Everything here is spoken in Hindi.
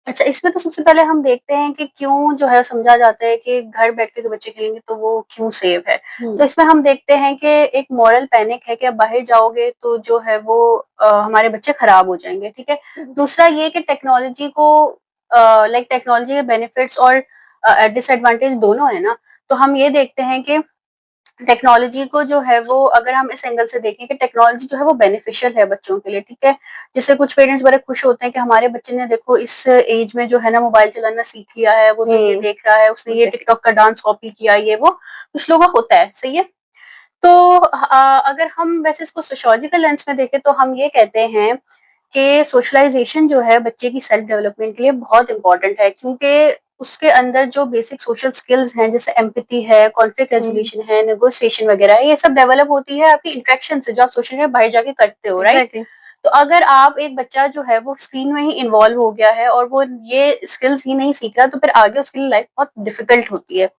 अच्छा, इसमें तो सबसे पहले हम देखते हैं कि क्यों जो है समझा जाता है कि घर बैठ के जो बच्चे खेलेंगे तो वो क्यों सेफ है। हुँ, तो इसमें हम देखते हैं कि एक मॉरल पैनिक है कि आप बाहर जाओगे तो जो है वो हमारे बच्चे खराब हो जाएँगे, ठीक है? हुँ, दूसरा ये कि टेक्नोलॉजी को लाइक टेक्नोलॉजी के बेनिफिट्स और डिसएडवांटेज दोनों है ना, तो हम ये देखते हैं कि टेक्नोलॉजी को जो है वो अगर हम इस एंगल से देखें कि टेक्नोलॉजी जो है वो बेनिफिशियल है बच्चों के लिए, ठीक है? जिससे कुछ पेरेंट्स बड़े खुश होते हैं कि हमारे बच्चे ने देखो इस एज में जो है ना मोबाइल चलाना सीख लिया है, वो तो ये हुँ, देख रहा है, उसने ये एग्ज़ैक्टली। टिकटॉक का डांस कॉपी किया, ये वो, कुछ लोगों का होता है, सही है? तो अगर हम वैसे इसको सोशियोलॉजिकल लेंस में देखें तो हम ये कहते हैं कि सोशलाइजेशन जो है बच्चे की सेल्फ डेवलपमेंट के लिए बहुत इंपॉर्टेंट है क्योंकि उसके अंदर जो बेसिक सोशल स्किल्स हैं जैसे एम्पैथी है, कॉन्फ्लिक्ट हुँ, रेजोल्यूशन है, नेगोशिएशन वगैरह है, ये सब डेवलप होती है आपकी इंटरेक्शन से जो आप सोशल में बाहर जाके करते हो, राइट? एग्ज़ैक्टली। तो अगर आप एक बच्चा जो है वो स्क्रीन में ही इन्वॉल्व हो गया है और वो ये स्किल्स ही नहीं सीख रहा तो फिर आगे उसके लिए लाइफ बहुत डिफिकल्ट होती है।